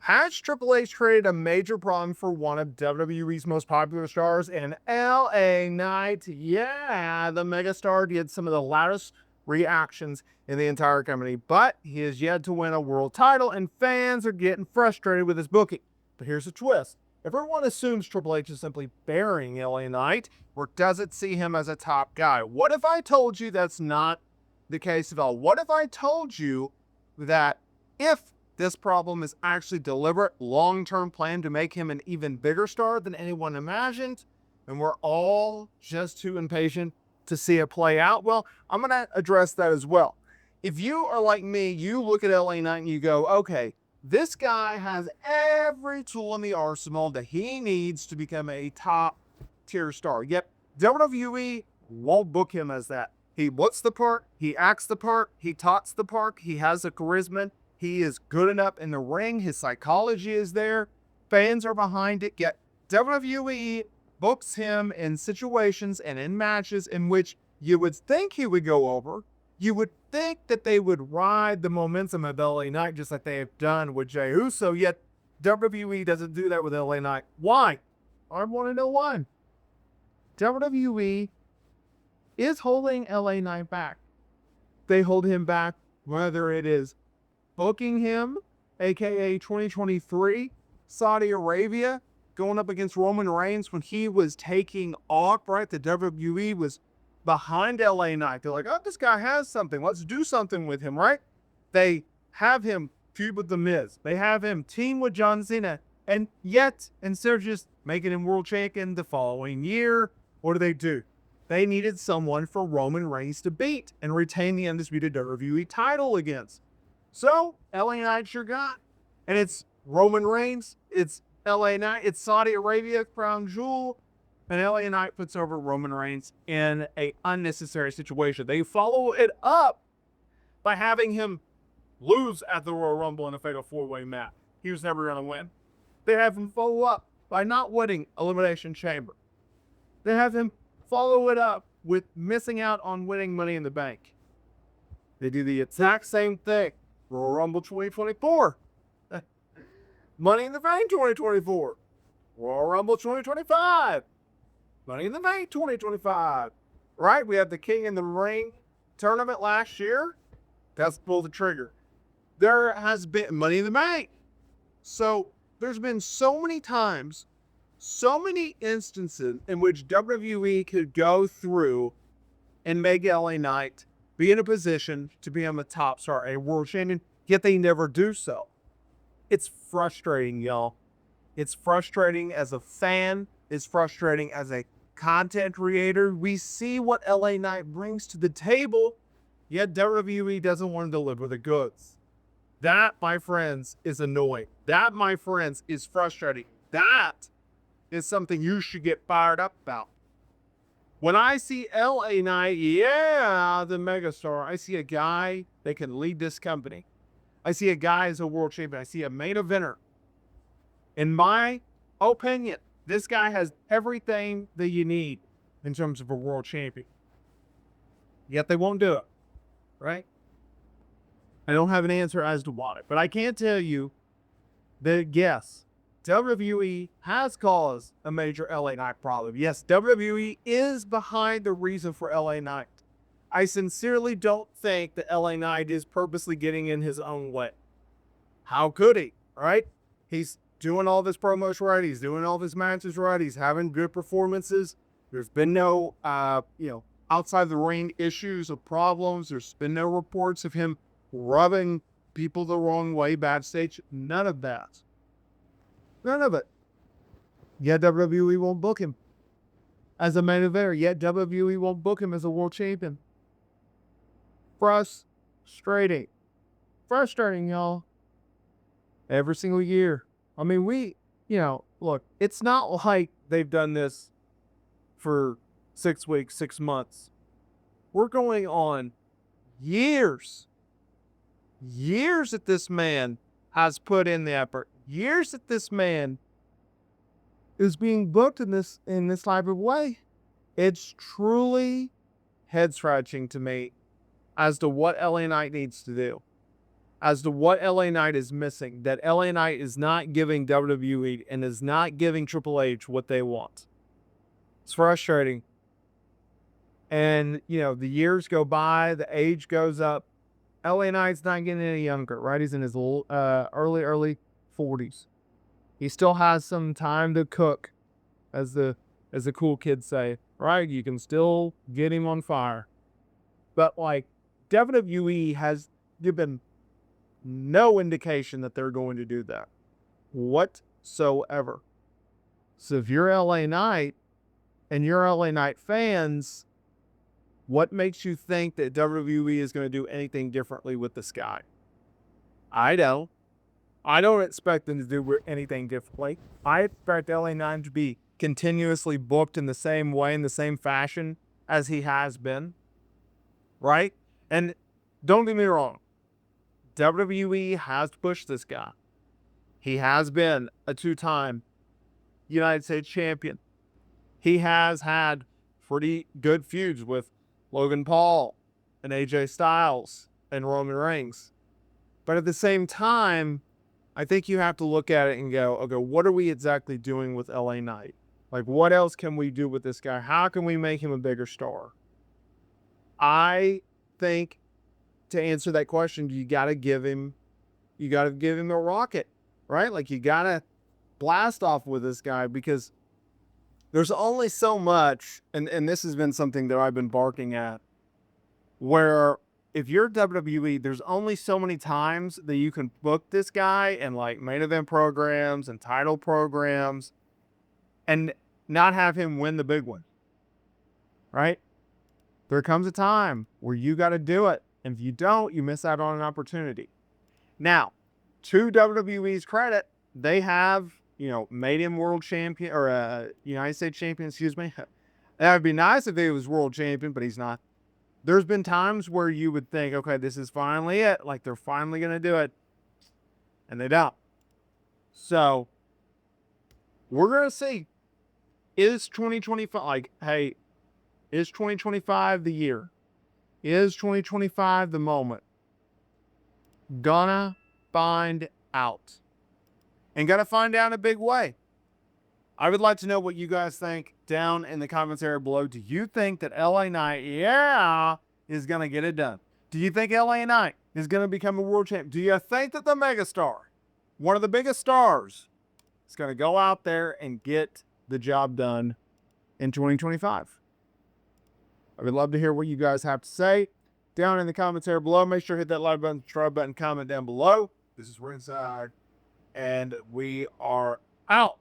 Has Triple H created a major problem for one of WWE's most popular stars in LA Knight? Yeah, the megastar did some of the loudest reactions in the entire company, but he has yet to win a world title, and fans are getting frustrated with his booking. But here's the twist. Everyone assumes Triple H is simply burying LA Knight or doesn't see him as a top guy. What if I told you that's not the case at all? What if I told you that if this problem is actually deliberate, long-term plan to make him an even bigger star than anyone imagined, and we're all just too impatient to see it play out? Well, I'm going to address that as well. If you are like me, you look at LA Knight and you go, okay, this guy has every tool in the arsenal that he needs to become a top-tier star. Yet, WWE won't book him as that. He looks the part, he acts the part, he talks the part, he has the charisma, he is good enough in the ring, his psychology is there, fans are behind it, yet WWE books him in situations and in matches in which you would think he would go over. You would think that they would ride the momentum of LA Knight just like they have done with Jey Uso, yet WWE doesn't do that with LA Knight. Why? I want to know why. WWE is holding LA Knight back. They hold him back, whether it is booking him, aka 2023, Saudi Arabia, going up against Roman Reigns when he was taking off, right? The WWE was behind LA Knight. They're like, oh, this guy has something. Let's do something with him, right? They have him feud with The Miz. They have him team with John Cena. And yet, instead of just making him world champion the following year, what do? They needed someone for Roman Reigns to beat and retain the undisputed WWE title against. So, LA Knight sure got. And it's Roman Reigns, it's LA Knight, it's Saudi Arabia, crown jewel, and LA Knight puts over Roman Reigns in an unnecessary situation. They follow it up by having him lose at the Royal Rumble in a fatal four-way match. He was never going to win. They have him follow up by not winning Elimination Chamber. They have him follow it up with missing out on winning Money in the Bank. They do the exact same thing. Royal Rumble 2024. Money in the Bank 2024. Royal Rumble 2025. Money in the Bank 2025. Right? We had the King in the Ring tournament last year. That's pulled the trigger. There has been Money in the Bank. So there's been so many times, so many instances in which WWE could go through and make LA Knight be in a position to become a top star, a world champion, yet they never do so. It's frustrating, y'all. It's frustrating as a fan. It's frustrating as a content creator. We see what LA Knight brings to the table, yet WWE doesn't want to deliver the goods. That, my friends, is annoying. That, my friends, is frustrating. That is something you should get fired up about. When I see LA Knight, yeah, the megastar, I see a guy that can lead this company. I see a guy as a world champion. I see a main eventer. In my opinion, this guy has everything that you need in terms of a world champion. Yet they won't do it, right? I don't have an answer as to why, but I can tell you that, yes, WWE has caused a major LA Knight problem. Yes, WWE is behind the reason for LA Knight. I sincerely don't think that LA Knight is purposely getting in his own way. How could he, right? He's doing all this promos right. He's doing all this matches right. He's having good performances. There's been no, outside the ring issues or problems. There's been no reports of him rubbing people the wrong way backstage. None of that. None of it. Yet WWE won't book him as a main eventer. Yet WWE won't book him as a world champion. Frustrating. Frustrating, y'all. Every single year. I mean, look, it's not like they've done this for 6 weeks, 6 months. We're going on years. Years that this man has put in the effort. Years that this man is being booked in this type of way. It's truly head-scratching to me as to what LA Knight needs to do. as to what LA Knight is missing, that LA Knight is not giving WWE and is not giving Triple H what they want. It's frustrating. And, the years go by, the age goes up. LA Knight's not getting any younger, right? He's in his early 40s. He still has some time to cook, as the cool kids say, right? You can still get him on fire. But, WWE has given no indication that they're going to do that whatsoever. So if you're LA Knight and you're LA Knight fans, what makes you think that WWE is going to do anything differently with this guy? I don't expect them to do anything differently. I expect LA Knight to be continuously booked in the same way, in the same fashion as he has been. Right? And don't get me wrong, WWE has pushed this guy. He has been a 2-time United States champion. He has had pretty good feuds with Logan Paul and AJ Styles and Roman Reigns. But at the same time, I think you have to look at it and go, okay, what are we exactly doing with LA Knight? What else can we do with this guy? How can we make him a bigger star? I think to answer that question, you got to give him a rocket, right? You got to blast off with this guy, because there's only so much, and this has been something that I've been barking at, where if you're WWE, there's only so many times that you can book this guy in main event programs and title programs and not have him win the big one, right? There comes a time where you got to do it. And if you don't, you miss out on an opportunity. Now, to WWE's credit, they have, made him world champion, or United States champion, excuse me. That would be nice if he was world champion, but he's not. There's been times where you would think, okay, this is finally it. They're finally going to do it. And they don't. So, we're going to see. Is 2025, is 2025 the year? Is 2025 the moment? Gonna find out. And gonna find out in a big way. I would like to know what you guys think down in the comments area below. Do you think that LA Knight, is gonna get it done? Do you think LA Knight is gonna become a world champion? Do you think that the megastar, one of the biggest stars, is gonna go out there and get the job done in 2025? I would love to hear what you guys have to say down in the comments area below. Make sure to hit that like button, subscribe button, comment down below. This is Ringside, and we are out.